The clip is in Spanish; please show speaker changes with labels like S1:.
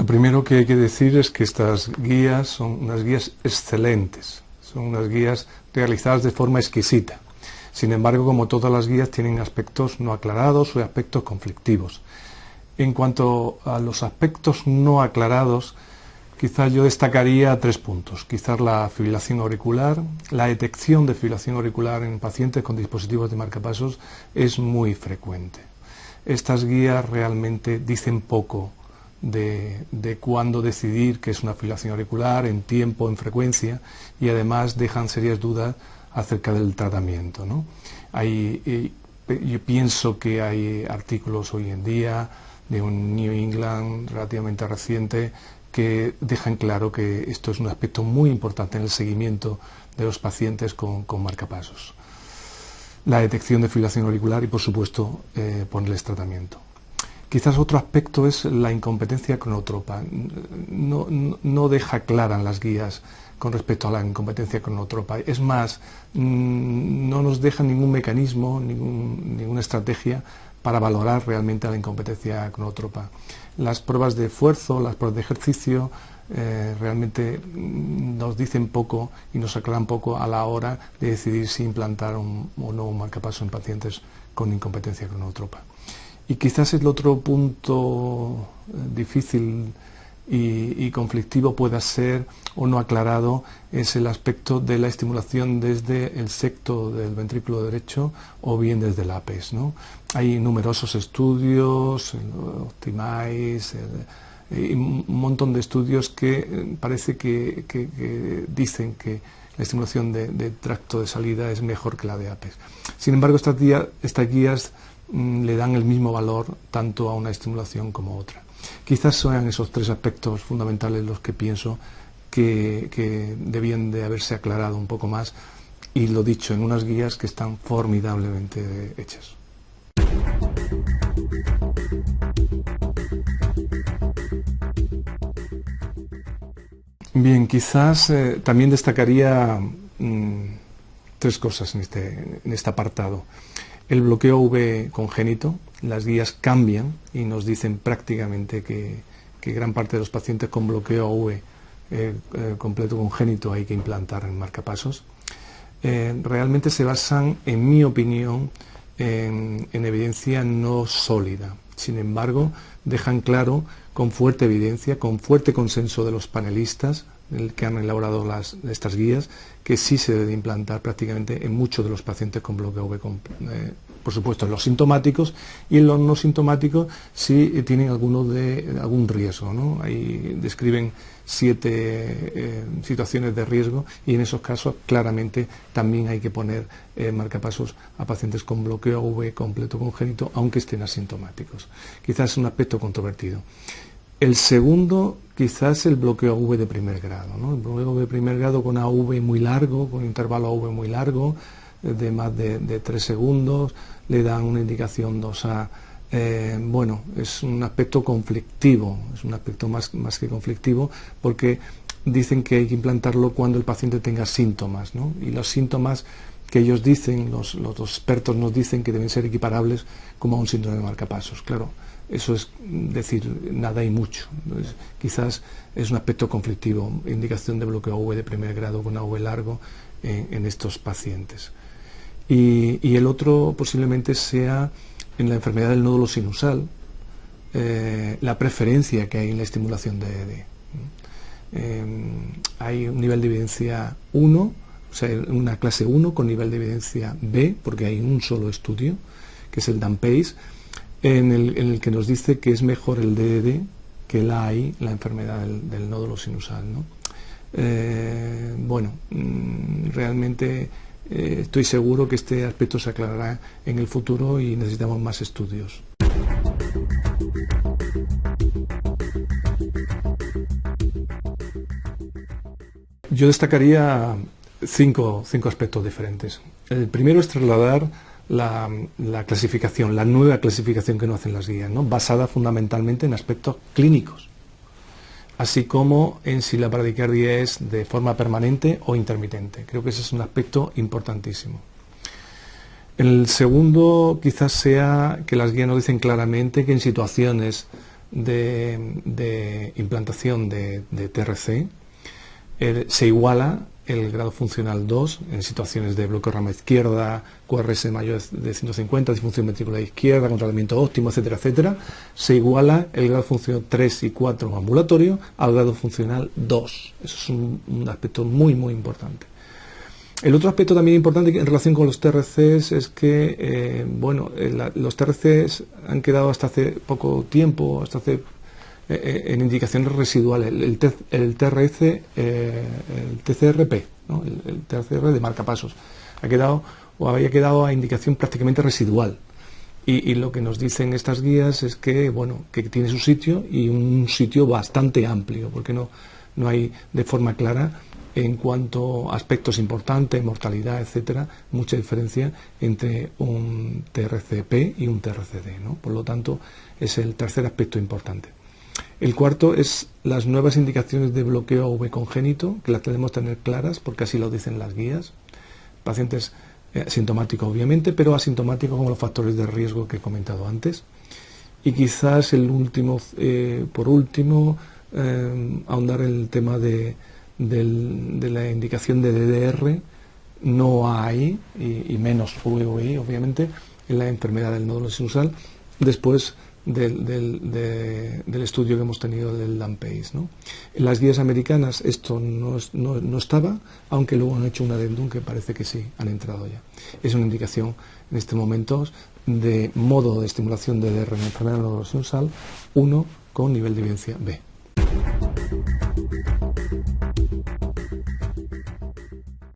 S1: Lo primero que hay que decir es que estas guías son unas guías excelentes, son unas guías realizadas de forma exquisita. Sin embargo, como todas las guías, tienen aspectos no aclarados o aspectos conflictivos. En cuanto a los aspectos no aclarados, quizás yo destacaría 3 puntos. Quizás la fibrilación auricular, la detección de fibrilación auricular en pacientes con dispositivos de marcapasos es muy frecuente. Estas guías realmente dicen poco de cuándo decidir que es una fibrilación auricular, en tiempo, en frecuencia, y además dejan serias dudas acerca del tratamiento, ¿no? Yo pienso que hay artículos hoy en día de un New England relativamente reciente que dejan claro que esto es un aspecto muy importante en el seguimiento de los pacientes con marcapasos. La detección de fibrilación auricular y, por supuesto, ponerles tratamiento. Quizás otro aspecto es la incompetencia cronotropa. No deja claras las guías con respecto a la incompetencia cronotropa. Es más, no nos deja ningún mecanismo, ninguna estrategia para valorar realmente la incompetencia cronotropa. Las pruebas de esfuerzo, las pruebas de ejercicio, realmente nos dicen poco y nos aclaran poco a la hora de decidir si implantar o no un marcapaso en pacientes con incompetencia cronotropa. Y quizás el otro punto difícil y conflictivo pueda ser o no aclarado es el aspecto de la estimulación desde el septo del ventrículo derecho o bien desde el APES, ¿no? Hay numerosos estudios, el Optimize, y un montón de estudios que parece que dicen que la estimulación de tracto de salida es mejor que la de APES. Sin embargo, estas guías le dan el mismo valor tanto a una estimulación como a otra. Quizás sean esos 3 aspectos fundamentales los que pienso que debían de haberse aclarado un poco más, y lo dicho, en unas guías que están formidablemente hechas. Bien, quizás también destacaría 3 cosas en este apartado. El bloqueo V congénito, las guías cambian y nos dicen prácticamente que gran parte de los pacientes con bloqueo V completo congénito hay que implantar en marcapasos. Realmente se basan, en mi opinión, en evidencia no sólida. Sin embargo, dejan claro, con fuerte evidencia, con fuerte consenso de los panelistas que han elaborado estas guías, que sí se debe implantar prácticamente en muchos de los pacientes con bloqueo V, por supuesto en los sintomáticos, y en los no sintomáticos sí tienen algún riesgo, ¿no? Ahí describen 7 situaciones de riesgo, y en esos casos claramente también hay que poner marcapasos a pacientes con bloqueo V completo congénito, aunque estén asintomáticos. Quizás es un aspecto controvertido. El segundo, quizás el bloqueo V de primer grado, ¿no? El bloqueo V de primer grado con AV muy largo, con intervalo AV muy largo, de más de 3 segundos, le dan una indicación 2A. Bueno, es un aspecto conflictivo, es un aspecto más que conflictivo, porque dicen que hay que implantarlo cuando el paciente tenga síntomas, ¿no? Y los síntomas que ellos dicen, los expertos nos dicen que deben ser equiparables como a un síndrome de marcapasos. Claro, eso es decir nada y mucho. Entonces, quizás es un aspecto conflictivo, indicación de bloqueo V de primer grado con AV largo en estos pacientes. Y el otro posiblemente sea en la enfermedad del nódulo sinusal, la preferencia que hay en la estimulación de ED. Hay un nivel de evidencia 1, o sea, una clase 1 con nivel de evidencia B, porque hay un solo estudio, que es el DAMPACE, en el que nos dice que es mejor el DED que la AI, la enfermedad del nódulo sinusal, ¿no? Bueno, realmente estoy seguro que este aspecto se aclarará en el futuro y necesitamos más estudios. Yo destacaría 5 aspectos diferentes. El primero es trasladar la clasificación, la nueva clasificación que nos hacen las guías, ¿no? Basada fundamentalmente en aspectos clínicos, así como en si la bradicardia es de forma permanente o intermitente. Creo que ese es un aspecto importantísimo. El segundo quizás sea que las guías nos dicen claramente que en situaciones de implantación de TRC, se iguala el grado funcional 2 en situaciones de bloqueo rama izquierda, QRS mayor de 150, disfunción ventricular izquierda, con tratamiento óptimo, etcétera, etcétera. Se iguala el grado funcional 3 y 4 ambulatorio al grado funcional 2. Eso es un aspecto muy, muy importante. El otro aspecto también importante en relación con los TRCs es que, los TRCs han quedado hasta hace poco tiempo, en indicaciones residuales. El TCRP, ¿no? el TCR de marcapasos, había quedado a indicación prácticamente residual. Y lo que nos dicen estas guías es que, que tiene su sitio y un sitio bastante amplio, porque no hay de forma clara, en cuanto a aspectos importantes, mortalidad, etcétera, mucha diferencia entre un TRCP y un TRCD, ¿no? Por lo tanto, es el tercer aspecto importante. El cuarto es las nuevas indicaciones de bloqueo AV congénito, que las debemos tener claras, porque así lo dicen las guías. Pacientes asintomáticos, obviamente, pero asintomáticos como los factores de riesgo que he comentado antes. Y quizás por último, ahondar en el tema de la indicación de DDR. No hay, y menos VOI, obviamente, en la enfermedad del nódulo sinusal, después del estudio que hemos tenido del DAMPACE, ¿no? En las guías americanas esto no estaba, aunque luego han hecho un adendum que parece que sí, han entrado ya. Es una indicación en este momento de modo de estimulación de DDR en la enfermedad del nódulo sinusal 1 con nivel de evidencia B.